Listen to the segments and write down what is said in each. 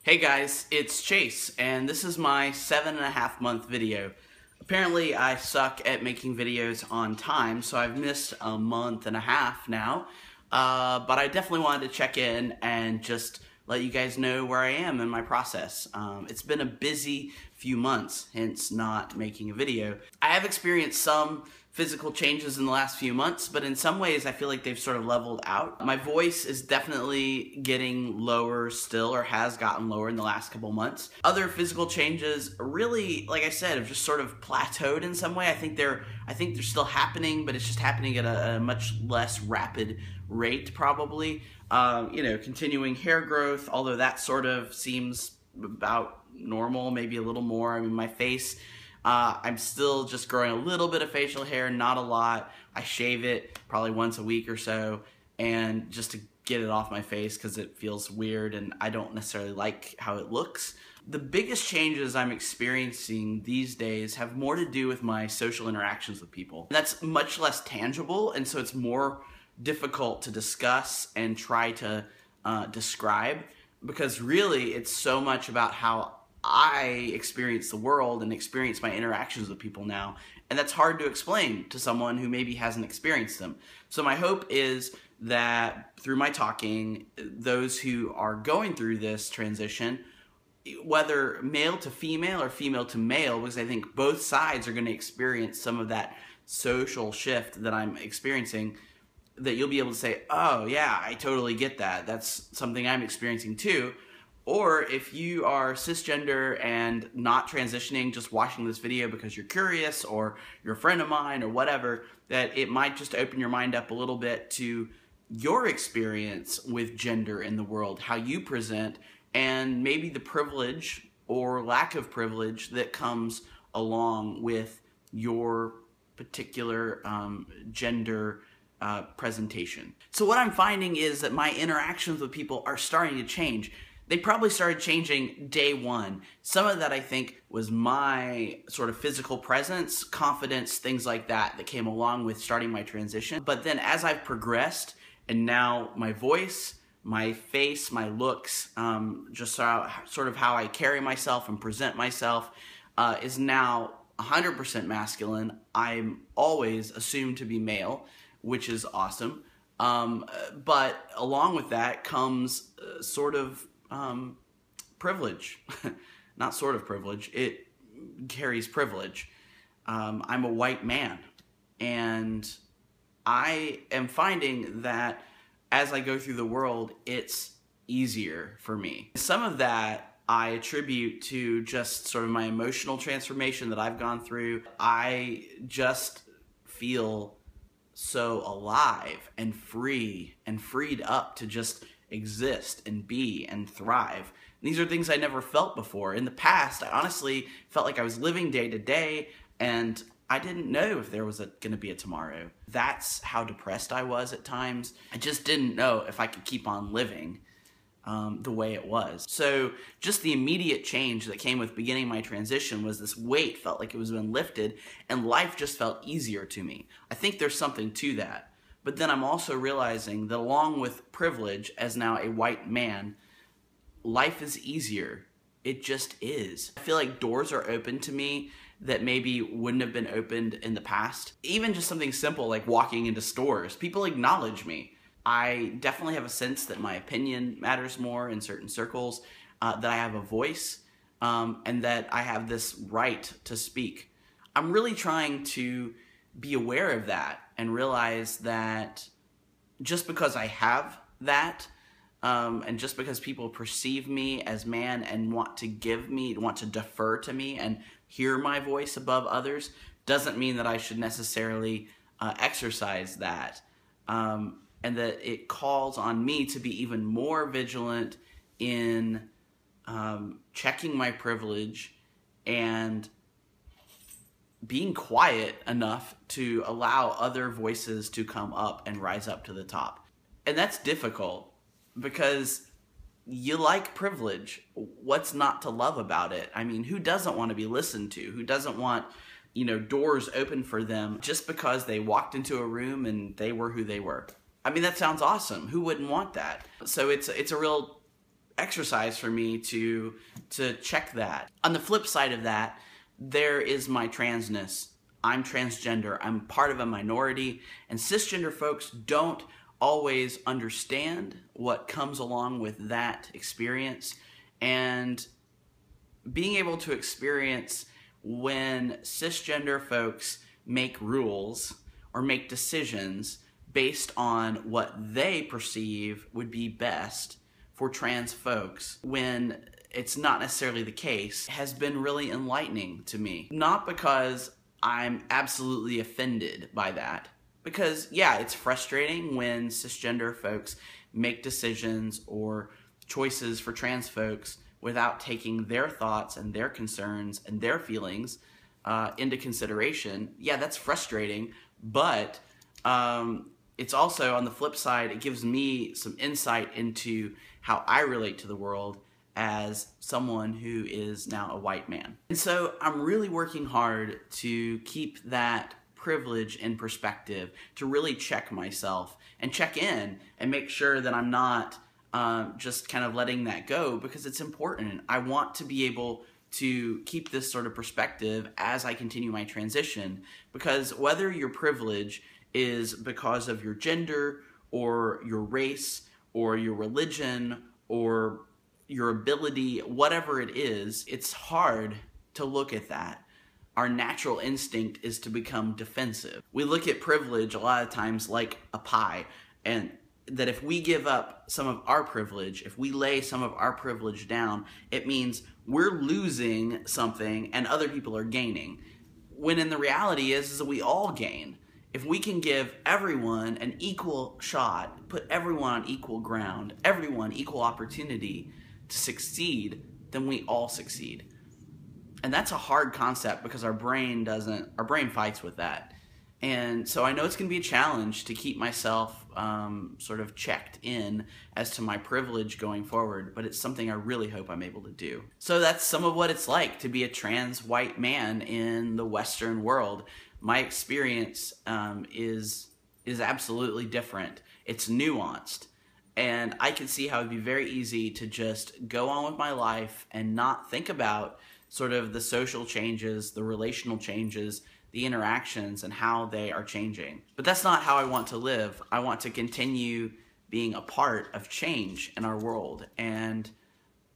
Hey guys, it's Chase, and this is my 7.5-month video. Apparently I suck at making videos on time, so I've missed a month and a half now, but I definitely wanted to check in and just let you guys know where I am in my process. It's been a busy few months, hence not making a video. I have experienced some physical changes in the last few months, but in some ways I feel like they've sort of leveled out. My voice is definitely getting lower still, or has gotten lower in the last couple months. Other physical changes really, like I said, have just sort of plateaued in some way. I think they're still happening, but it's just happening at a much less rapid rate probably. Continuing hair growth, although that sort of seems about normal, maybe a little more. I mean, my face, I'm still just growing a little bit of facial hair, not a lot. I shave it probably once a week or so, and just to get it off my face because it feels weird and I don't necessarily like how it looks. The biggest changes I'm experiencing these days have more to do with my social interactions with people. That's much less tangible, and so it's more difficult to discuss and try to describe, because really it's so much about how I experience the world and experience my interactions with people now, and that's hard to explain to someone who maybe hasn't experienced them. So my hope is that through my talking, those who are going through this transition, whether male to female or female to male, because I think both sides are going to experience some of that social shift that I'm experiencing, that you'll be able to say, oh yeah, I totally get that. That's something I'm experiencing too. Or if you are cisgender and not transitioning, just watching this video because you're curious, or you're a friend of mine or whatever, that it might just open your mind up a little bit to your experience with gender in the world, how you present, and maybe the privilege or lack of privilege that comes along with your particular gender presentation. So what I'm finding is that my interactions with people are starting to change. They probably started changing day one. Some of that, I think, was my sort of physical presence, confidence, things like that came along with starting my transition. But then as I've progressed, and now my voice, my face, my looks, just sort of how I carry myself and present myself is now 100% masculine. I'm always assumed to be male, which is awesome. But along with that comes sort of privilege. Not sort of privilege, it carries privilege. I'm a white man, and I am finding that as I go through the world, it's easier for me. Some of that I attribute to just sort of my emotional transformation that I've gone through. I just feel so alive and free and freed up to just exist and be and thrive. And these are things I never felt before. In the past, I honestly felt like I was living day to day, and I didn't know if there was going to be a tomorrow. That's how depressed I was at times. I just didn't know if I could keep on living the way it was. So just the immediate change that came with beginning my transition was this weight felt like it was been lifted, and life just felt easier to me. I think there's something to that. But then I'm also realizing that along with privilege, as now a white man, life is easier. It just is. I feel like doors are open to me that maybe wouldn't have been opened in the past. Even just something simple like walking into stores. People acknowledge me. I definitely have a sense that my opinion matters more in certain circles, that I have a voice, and that I have this right to speak. I'm really trying to be aware of that and realize that just because I have that, and just because people perceive me as man and want to defer to me and hear my voice above others, doesn't mean that I should necessarily exercise that. And that it calls on me to be even more vigilant in checking my privilege and being quiet enough to allow other voices to come up and rise up to the top. And that's difficult because you like privilege. What's not to love about it? I mean, who doesn't want to be listened to? Who doesn't want, doors open for them just because they walked into a room and they were who they were? I mean, that sounds awesome. Who wouldn't want that? So it's a real exercise for me to check that. On the flip side of that, there is my transness. I'm transgender. I'm part of a minority, and cisgender folks don't always understand what comes along with that experience, and being able to experience when cisgender folks make rules or make decisions based on what they perceive would be best for trans folks when it's not necessarily the case has been really enlightening to me. Not because I'm absolutely offended by that, because yeah, it's frustrating when cisgender folks make decisions or choices for trans folks without taking their thoughts and their concerns and their feelings into consideration. Yeah, that's frustrating, but it's also, on the flip side, it gives me some insight into how I relate to the world as someone who is now a white man. And so I'm really working hard to keep that privilege in perspective, to really check myself and check in and make sure that I'm not just kind of letting that go, because it's important. I want to be able to keep this sort of perspective as I continue my transition, because whether your privilege is because of your gender or your race or your religion or your ability, whatever it is, it's hard to look at that. Our natural instinct is to become defensive. We look at privilege a lot of times like a pie, and that if we give up some of our privilege, if we lay some of our privilege down, it means we're losing something and other people are gaining. When in the reality is that we all gain. If we can give everyone an equal shot, put everyone on equal ground, everyone equal opportunity to succeed, then we all succeed. And that's a hard concept because our brain fights with that. And so I know it's going to be a challenge to keep myself sort of checked in as to my privilege going forward, but it's something I really hope I'm able to do. So that's some of what it's like to be a trans white man in the Western world. My experience is absolutely different. It's nuanced. And I can see how it'd be very easy to just go on with my life and not think about sort of the social changes, the relational changes, the interactions, and how they are changing. But that's not how I want to live. I want to continue being a part of change in our world. And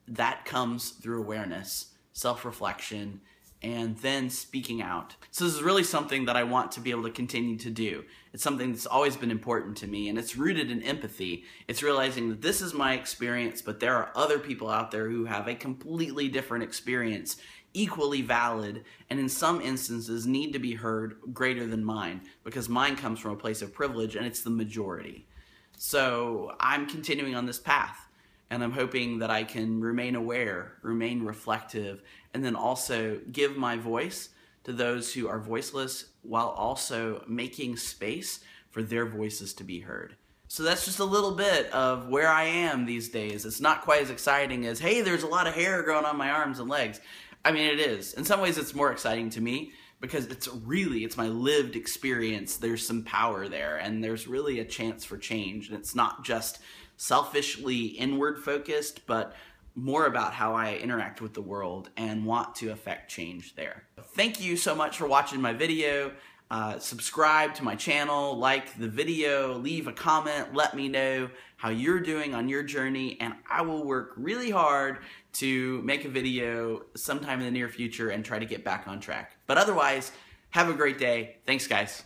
that comes through awareness, self-reflection, and then speaking out. So this is really something that I want to be able to continue to do. It's something that's always been important to me, and it's rooted in empathy. It's realizing that this is my experience, but there are other people out there who have a completely different experience, equally valid, and in some instances need to be heard greater than mine, because mine comes from a place of privilege and it's the majority. So I'm continuing on this path. And I'm hoping that I can remain aware, remain reflective, and then also give my voice to those who are voiceless while also making space for their voices to be heard. So that's just a little bit of where I am these days. It's not quite as exciting as, hey, there's a lot of hair growing on my arms and legs. I mean, it is. In some ways, it's more exciting to me because it's my lived experience. There's some power there, and there's really a chance for change. And it's not just selfishly inward focused, but more about how I interact with the world and want to affect change there. Thank you so much for watching my video. Subscribe to my channel, like the video, leave a comment, let me know how you're doing on your journey, and I will work really hard to make a video sometime in the near future and try to get back on track. But otherwise, have a great day. Thanks, guys.